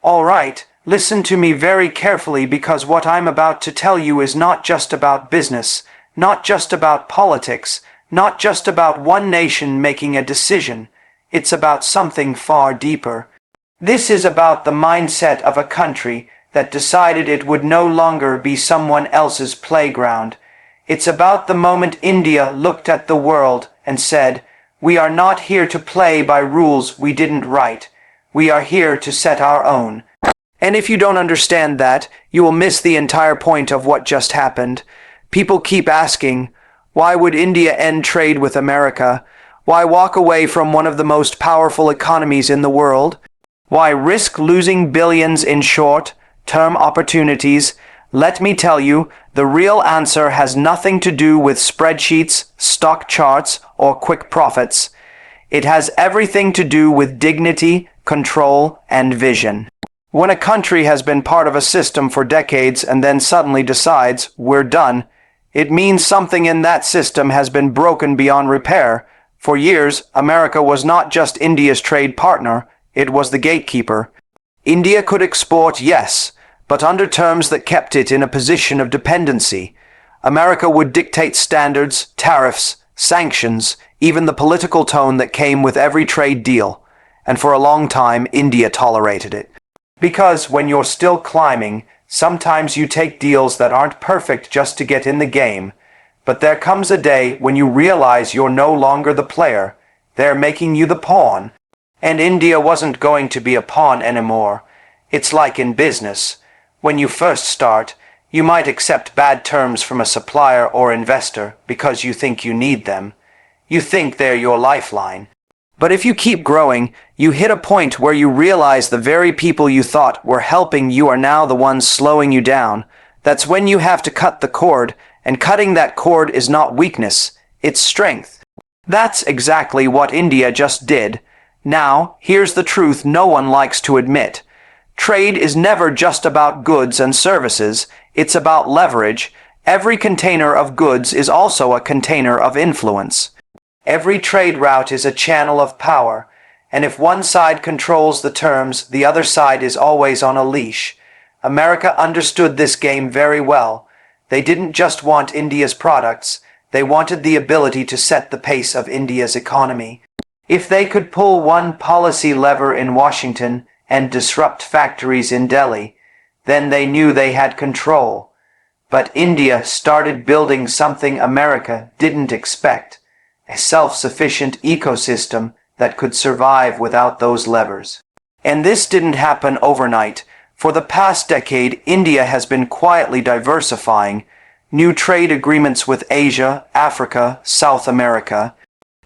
All right, listen to me very carefully because what I'm about to tell you is not just about business, not just about politics, not just about one nation making a decision. It's about something far deeper. This is about the mindset of a country that decided it would no longer be someone else's playground. It's about the moment India looked at the world and said, "We are not here to play by rules we didn't write. We are here to set our own." And if you don't understand that, you will miss the entire point of what just happened. People keep asking, why would India end trade with America? Why walk away from one of the most powerful economies in the world? Why risk losing billions in short-term opportunities? Let me tell you, the real answer has nothing to do with spreadsheets, stock charts, or quick profits. It has everything to do with dignity, control, and vision. When a country has been part of a system for decades and then suddenly decides, we're done, it means something in that system has been broken beyond repair. For years, America was not just India's trade partner, it was the gatekeeper. India could export, yes, but under terms that kept it in a position of dependency. America would dictate standards, tariffs, sanctions, even the political tone that came with every trade deal. And for a long time, India tolerated it. Because when you're still climbing, sometimes you take deals that aren't perfect just to get in the game. But there comes a day when you realize you're no longer the player. They're making you the pawn. And India wasn't going to be a pawn anymore. It's like in business. When you first start, you might accept bad terms from a supplier or investor because you think you need them. You think they're your lifeline. But if you keep growing, you hit a point where you realize the very people you thought were helping you are now the ones slowing you down. That's when you have to cut the cord, and cutting that cord is not weakness, it's strength. That's exactly what India just did. Now, here's the truth no one likes to admit. Trade is never just about goods and services, it's about leverage. Every container of goods is also a container of influence. Every trade route is a channel of power, and if one side controls the terms, the other side is always on a leash. America understood this game very well. They didn't just want India's products, they wanted the ability to set the pace of India's economy. If they could pull one policy lever in Washington and disrupt factories in Delhi, then they knew they had control. But India started building something America didn't expect. A self-sufficient ecosystem that could survive without those levers. And this didn't happen overnight. For the past decade, India has been quietly diversifying. New trade agreements with Asia, Africa, South America,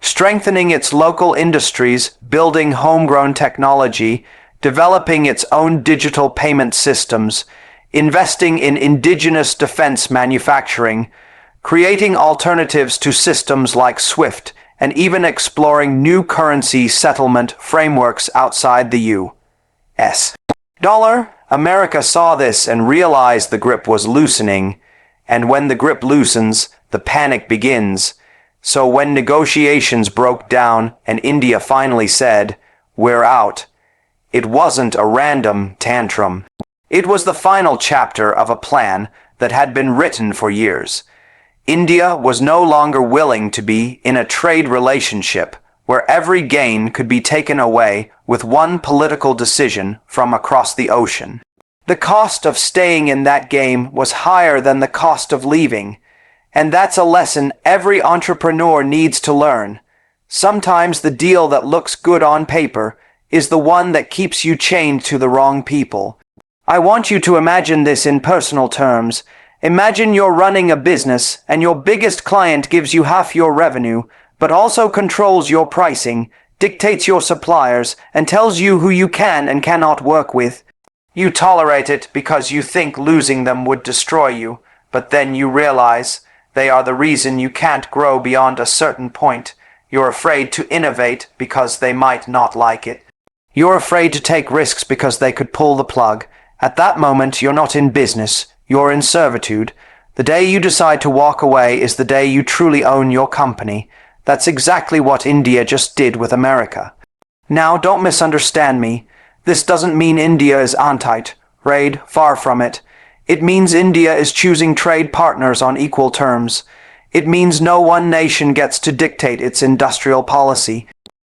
strengthening its local industries, building homegrown technology, developing its own digital payment systems, investing in indigenous defense manufacturing, creating alternatives to systems like SWIFT, and even exploring new currency settlement frameworks outside the U.S. dollar. America saw this and realized the grip was loosening, and when the grip loosens, the panic begins. So when negotiations broke down and India finally said, "We're out," it wasn't a random tantrum. It was the final chapter of a plan that had been written for years. India was no longer willing to be in a trade relationship where every gain could be taken away with one political decision from across the ocean. The cost of staying in that game was higher than the cost of leaving, and that's a lesson every entrepreneur needs to learn. Sometimes the deal that looks good on paper is the one that keeps you chained to the wrong people. I want you to imagine this in personal terms. Imagine you're running a business and your biggest client gives you half your revenue, but also controls your pricing, dictates your suppliers, and tells you who you can and cannot work with. You tolerate it because you think losing them would destroy you, but then you realize they are the reason you can't grow beyond a certain point. You're afraid to innovate because they might not like it. You're afraid to take risks because they could pull the plug. At that moment, you're not in business. You're in servitude. The day you decide to walk away is the day you truly own your company. That's exactly what India just did with America. Now, don't misunderstand me. This doesn't mean India is anti-trade, far from it. It means India is choosing trade partners on equal terms. It means no one nation gets to dictate its industrial policy.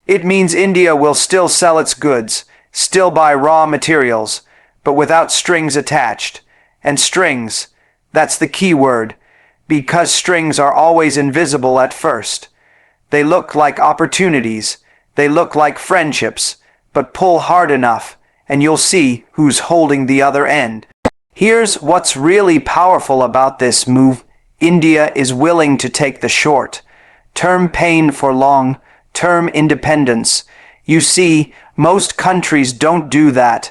It means India will still sell its goods, still buy raw materials, but without strings attached. And strings, that's the key word, because strings are always invisible at first. They look like opportunities, they look like friendships, but pull hard enough, and you'll see who's holding the other end. Here's what's really powerful about this move. India is willing to take the short-term pain for long-term independence. You see, most countries don't do that.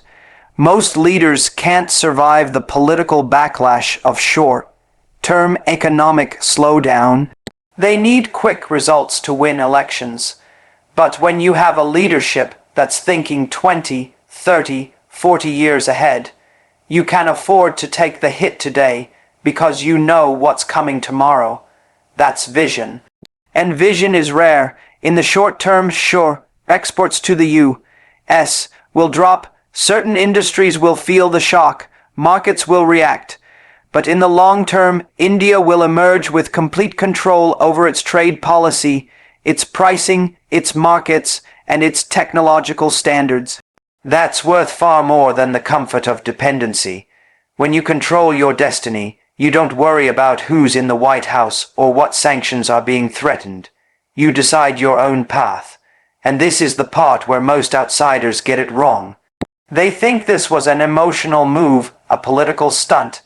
Most leaders can't survive the political backlash of short-term economic slowdown. They need quick results to win elections. But when you have a leadership that's thinking 20, 30, 40 years ahead, you can afford to take the hit today because you know what's coming tomorrow. That's vision. And vision is rare. In the short term, sure, exports to the U.S. will drop, certain industries will feel the shock, markets will react. But in the long term, India will emerge with complete control over its trade policy, its pricing, its markets, and its technological standards. That's worth far more than the comfort of dependency. When you control your destiny, you don't worry about who's in the White House or what sanctions are being threatened. You decide your own path. And this is the part where most outsiders get it wrong. They think this was an emotional move, a political stunt.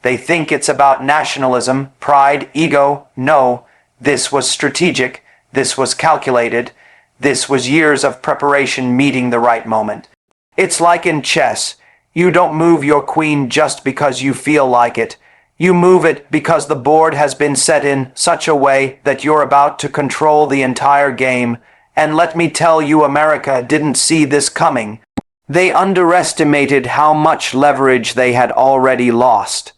They think it's about nationalism, pride, ego. No, this was strategic. This was calculated. This was years of preparation meeting the right moment. It's like in chess. You don't move your queen just because you feel like it. You move it because the board has been set in such a way that you're about to control the entire game. And let me tell you, America didn't see this coming. They underestimated how much leverage they had already lost.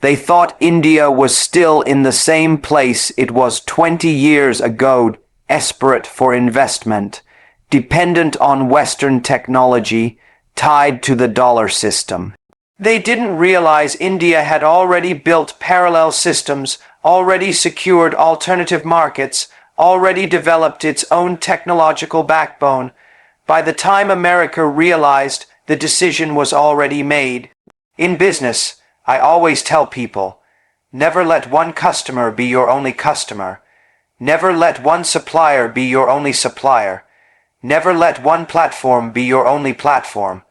They thought India was still in the same place it was 20 years ago, desperate for investment, dependent on Western technology, tied to the dollar system. They didn't realize India had already built parallel systems, already secured alternative markets, already developed its own technological backbone. By the time America realized, the decision was already made. In business, I always tell people, never let one customer be your only customer. Never let one supplier be your only supplier. Never let one platform be your only platform.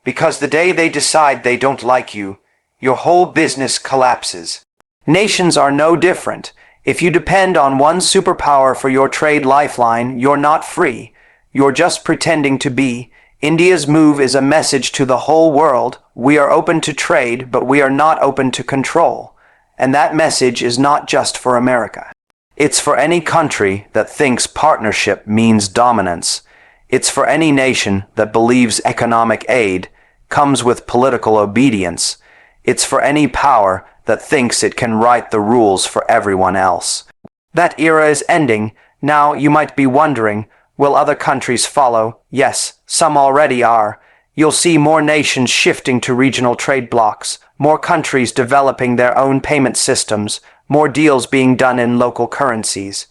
Because the day they decide they don't like you, your whole business collapses. Nations are no different. If you depend on one superpower for your trade lifeline, you're not free. You're just pretending to be. India's move is a message to the whole world. We are open to trade, but we are not open to control. And that message is not just for America. It's for any country that thinks partnership means dominance. It's for any nation that believes economic aid comes with political obedience. It's for any power that thinks it can write the rules for everyone else. That era is ending. Now you might be wondering, will other countries follow? Yes, some already are. You'll see more nations shifting to regional trade blocs, more countries developing their own payment systems, more deals being done in local currencies.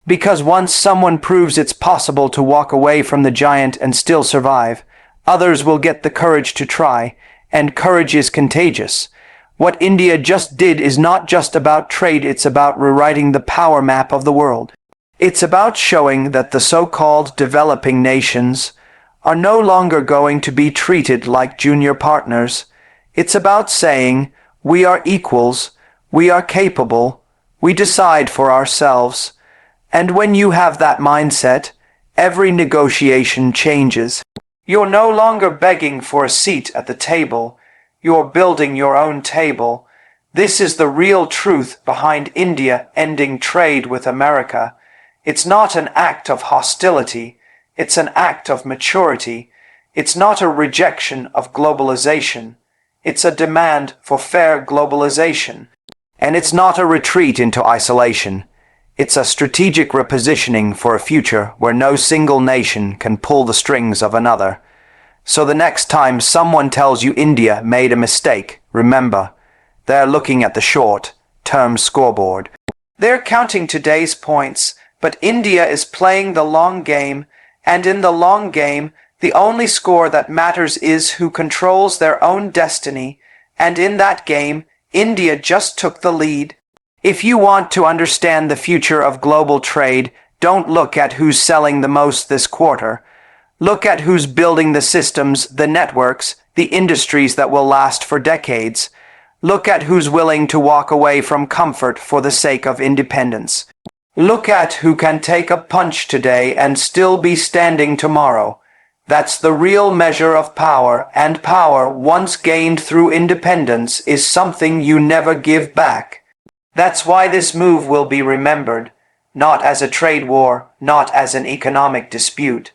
Because once someone proves it's possible to walk away from the giant and still survive, others will get the courage to try, and courage is contagious. What India just did is not just about trade, it's about rewriting the power map of the world. It's about showing that the so-called developing nations are no longer going to be treated like junior partners. It's about saying, we are equals, we are capable, we decide for ourselves. And when you have that mindset, every negotiation changes. You're no longer begging for a seat at the table. You're building your own table. This is the real truth behind India ending trade with America. It's not an act of hostility. It's an act of maturity. It's not a rejection of globalization. It's a demand for fair globalization. And it's not a retreat into isolation. It's a strategic repositioning for a future where no single nation can pull the strings of another. So the next time someone tells you India made a mistake, remember, they're looking at the short-term scoreboard. They're counting today's points, but India is playing the long game, and in the long game, the only score that matters is who controls their own destiny, and in that game, India just took the lead. If you want to understand the future of global trade, don't look at who's selling the most this quarter. Look at who's building the systems, the networks, the industries that will last for decades. Look at who's willing to walk away from comfort for the sake of independence. Look at who can take a punch today and still be standing tomorrow. That's the real measure of power, and power once gained through independence is something you never give back. That's why this move will be remembered, not as a trade war, not as an economic dispute,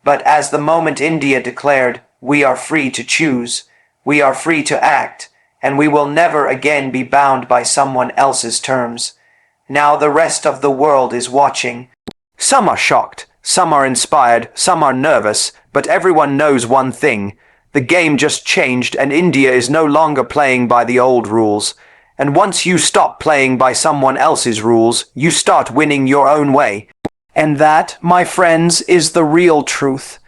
but as the moment India declared, "We are free to choose, we are free to act, and we will never again be bound by someone else's terms." Now the rest of the world is watching. Some are shocked, some are inspired, some are nervous, but everyone knows one thing. The game just changed and India is no longer playing by the old rules. And once you stop playing by someone else's rules, you start winning your own way. And that, my friends, is the real truth.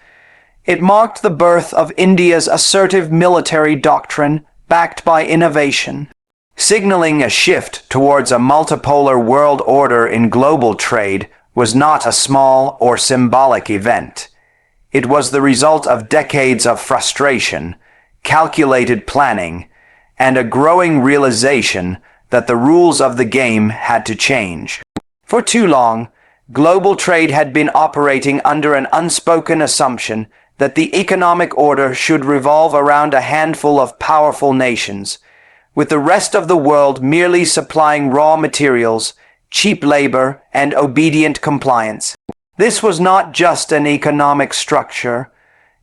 It marked the birth of India's assertive military doctrine, backed by innovation, signaling a shift towards a multipolar world order in global trade was not a small or symbolic event. It was the result of decades of frustration, calculated planning, and a growing realization that the rules of the game had to change. For too long, global trade had been operating under an unspoken assumption that the economic order should revolve around a handful of powerful nations, with the rest of the world merely supplying raw materials, cheap labor, and obedient compliance. This was not just an economic structure.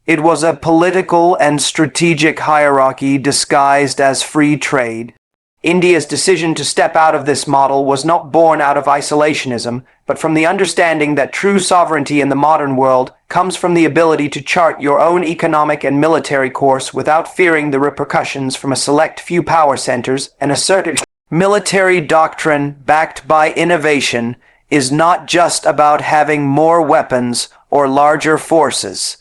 It was a political and strategic hierarchy disguised as free trade. India's decision to step out of this model was not born out of isolationism, but from the understanding that true sovereignty in the modern world comes from the ability to chart your own economic and military course without fearing the repercussions from a select few power centers. An assertive military doctrine backed by innovation is not just about having more weapons or larger forces.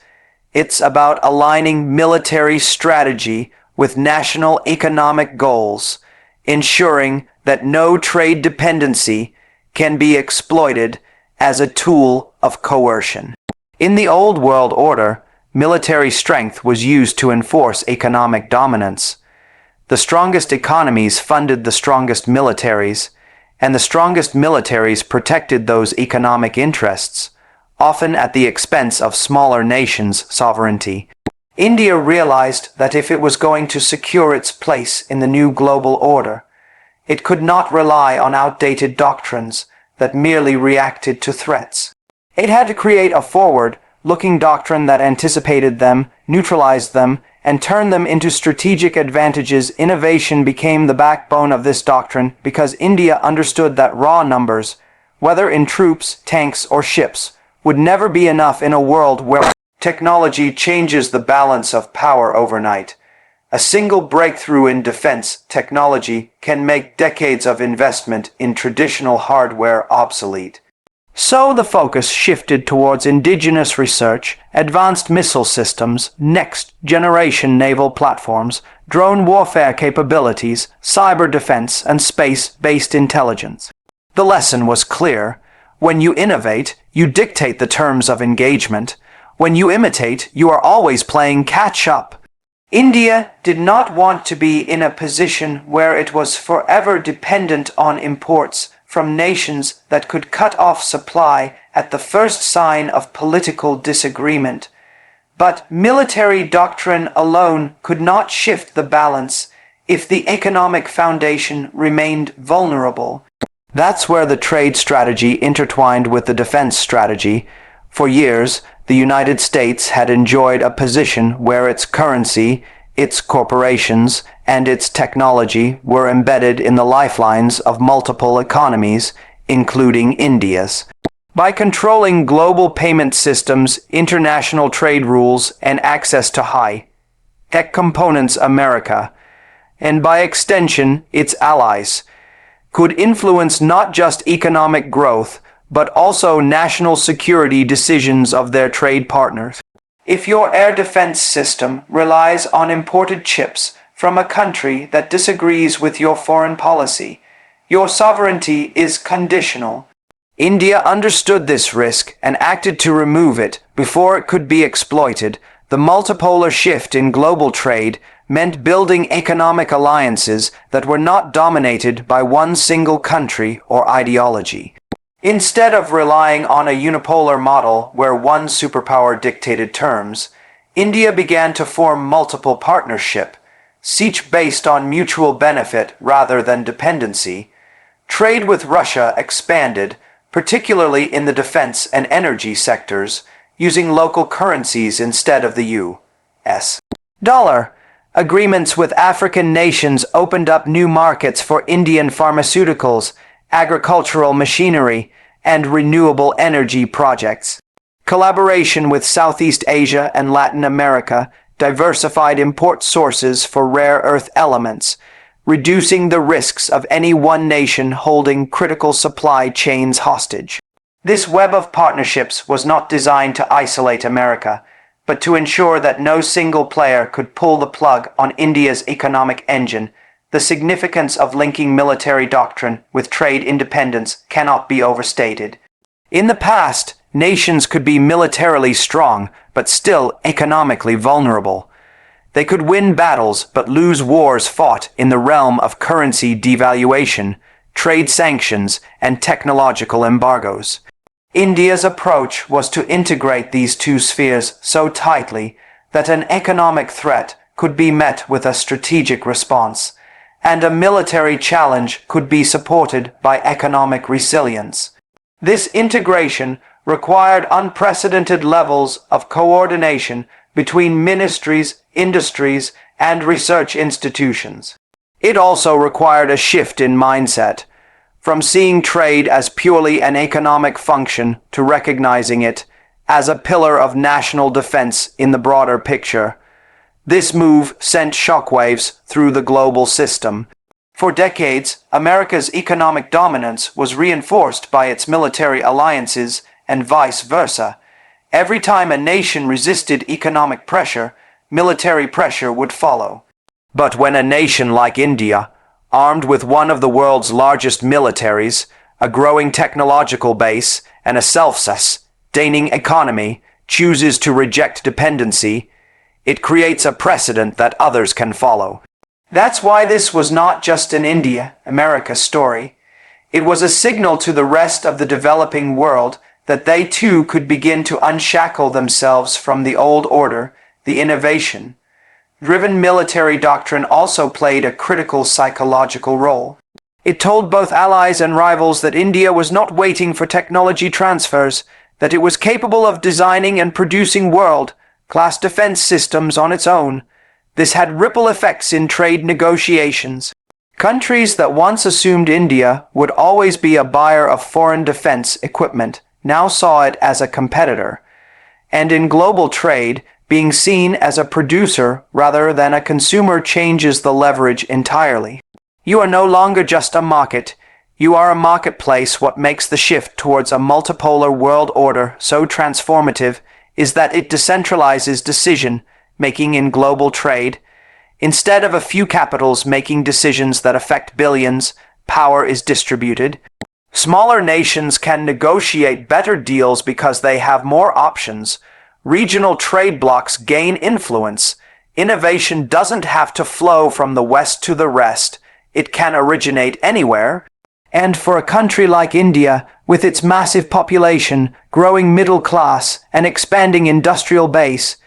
It's about aligning military strategy with national economic goals, ensuring that no trade dependency can be exploited as a tool of coercion. In the old world order, military strength was used to enforce economic dominance. The strongest economies funded the strongest militaries, and the strongest militaries protected those economic interests, often at the expense of smaller nations' sovereignty. India realized that if it was going to secure its place in the new global order, it could not rely on outdated doctrines that merely reacted to threats. It had to create a forward-looking doctrine that anticipated them, neutralized them, and turned them into strategic advantages. Innovation became the backbone of this doctrine because India understood that raw numbers, whether in troops, tanks, or ships, would never be enough in a world where technology changes the balance of power overnight. A single breakthrough in defense technology can make decades of investment in traditional hardware obsolete. So the focus shifted towards indigenous research, advanced missile systems, next-generation naval platforms, drone warfare capabilities, cyber defense, and space-based intelligence. The lesson was clear. When you innovate, you dictate the terms of engagement. When you imitate, you are always playing catch-up. India did not want to be in a position where it was forever dependent on imports from nations that could cut off supply at the first sign of political disagreement. But military doctrine alone could not shift the balance if the economic foundation remained vulnerable. That's where the trade strategy intertwined with the defense strategy. For years, the United States had enjoyed a position where its currency, its corporations, and its technology were embedded in the lifelines of multiple economies, including India's. By controlling global payment systems, international trade rules, and access to high-tech components, America, and by extension, its allies, could influence not just economic growth, but also national security decisions of their trade partners. If your air defense system relies on imported chips from a country that disagrees with your foreign policy, your sovereignty is conditional. India understood this risk and acted to remove it before it could be exploited. The multipolar shift in global trade meant building economic alliances that were not dominated by one single country or ideology. Instead of relying on a unipolar model where one superpower dictated terms, India began to form multiple partnerships, each based on mutual benefit rather than dependency. Trade with Russia expanded, particularly in the defense and energy sectors, using local currencies instead of the U.S. dollar. Agreements with African nations opened up new markets for Indian pharmaceuticals, agricultural machinery, and renewable energy projects. Collaboration with Southeast Asia and Latin America diversified import sources for rare earth elements, reducing the risks of any one nation holding critical supply chains hostage. This web of partnerships was not designed to isolate America, but to ensure that no single player could pull the plug on India's economic engine. The significance of linking military doctrine with trade independence cannot be overstated. In the past, nations could be militarily strong, but still economically vulnerable. They could win battles, but lose wars fought in the realm of currency devaluation, trade sanctions, and technological embargoes. India's approach was to integrate these two spheres so tightly that an economic threat could be met with a strategic response, and a military challenge could be supported by economic resilience. This integration required unprecedented levels of coordination between ministries, industries, and research institutions. It also required a shift in mindset, from seeing trade as purely an economic function to recognizing it as a pillar of national defense in the broader picture. This move sent shockwaves through the global system. For decades, America's economic dominance was reinforced by its military alliances and vice versa. Every time a nation resisted economic pressure, military pressure would follow. But when a nation like India, armed with one of the world's largest militaries, a growing technological base, and a self-sustaining economy, chooses to reject dependency, it creates a precedent that others can follow. That's why this was not just an India-America story. It was a signal to the rest of the developing world that they too could begin to unshackle themselves from the old order. The innovation-driven military doctrine also played a critical psychological role. It told both allies and rivals that India was not waiting for technology transfers, that it was capable of designing and producing world-class defense systems on its own. This had ripple effects in trade negotiations. Countries that once assumed India would always be a buyer of foreign defense equipment now saw it as a competitor, and in global trade, being seen as a producer rather than a consumer changes the leverage entirely. You are no longer just a market. You are a marketplace. What makes the shift towards a multipolar world order so transformative is that it decentralizes decision-making in global trade. Instead of a few capitals making decisions that affect billions, power is distributed. Smaller nations can negotiate better deals because they have more options. Regional trade blocs gain influence. Innovation doesn't have to flow from the West to the rest. It can originate anywhere. And for a country like India, with its massive population, growing middle class, and expanding industrial base,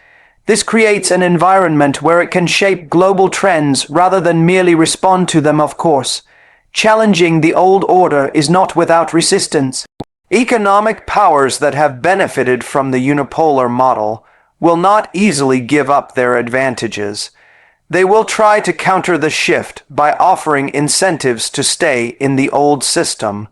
this creates an environment where it can shape global trends rather than merely respond to them, of course. Challenging the old order is not without resistance. Economic powers that have benefited from the unipolar model will not easily give up their advantages. They will try to counter the shift by offering incentives to stay in the old system,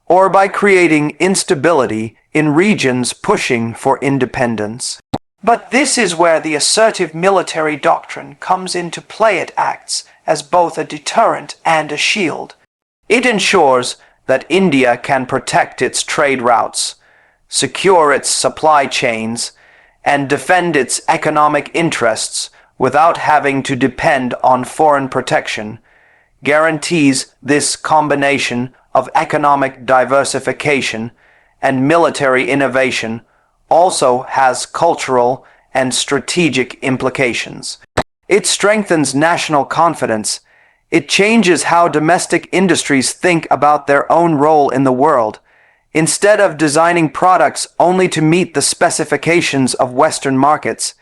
or by creating instability in regions pushing for independence. But this is where the assertive military doctrine comes into play. It acts as both a deterrent and a shield. It ensures that India can protect its trade routes, secure its supply chains, and defend its economic interests without having to depend on foreign protection. Guarantees this combination of economic diversification and military innovation also has cultural and strategic implications. It strengthens national confidence. It changes how domestic industries think about their own role in the world. Instead of designing products only to meet the specifications of Western markets,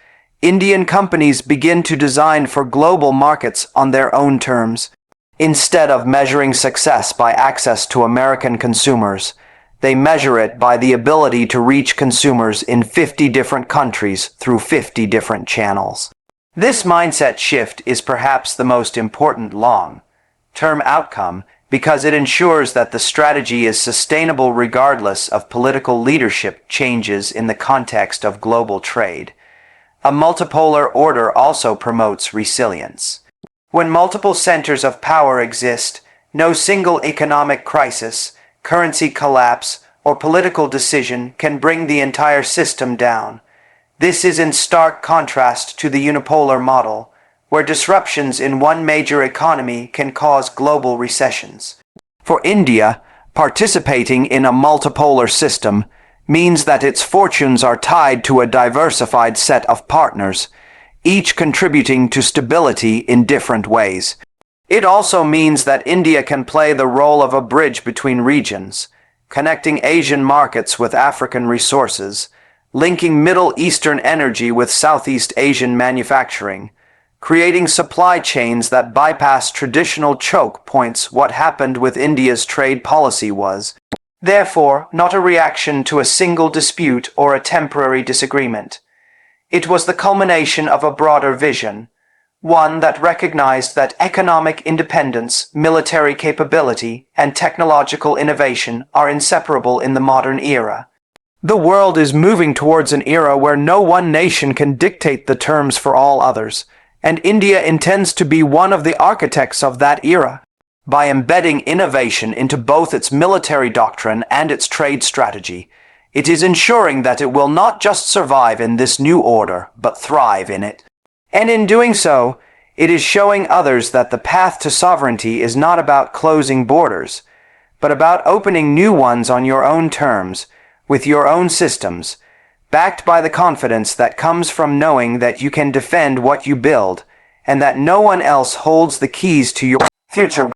Indian companies begin to design for global markets on their own terms. Instead of measuring success by access to American consumers, they measure it by the ability to reach consumers in 50 different countries through 50 different channels. This mindset shift is perhaps the most important long-term outcome because it ensures that the strategy is sustainable regardless of political leadership changes in the context of global trade. A multipolar order also promotes resilience. When multiple centers of power exist, no single economic crisis, currency collapse, or political decision can bring the entire system down. This is in stark contrast to the unipolar model, where disruptions in one major economy can cause global recessions. For India, participating in a multipolar system means that its fortunes are tied to a diversified set of partners, each contributing to stability in different ways. It also means that India can play the role of a bridge between regions, connecting Asian markets with African resources, linking Middle Eastern energy with Southeast Asian manufacturing, creating supply chains that bypass traditional choke points. What happened with India's trade policy was, therefore, not a reaction to a single dispute or a temporary disagreement. It was the culmination of a broader vision, one that recognized that economic independence, military capability, and technological innovation are inseparable in the modern era. The world is moving towards an era where no one nation can dictate the terms for all others, and India intends to be one of the architects of that era. By embedding innovation into both its military doctrine and its trade strategy, it is ensuring that it will not just survive in this new order, but thrive in it. And in doing so, it is showing others that the path to sovereignty is not about closing borders, but about opening new ones on your own terms, with your own systems, backed by the confidence that comes from knowing that you can defend what you build, and that no one else holds the keys to your future.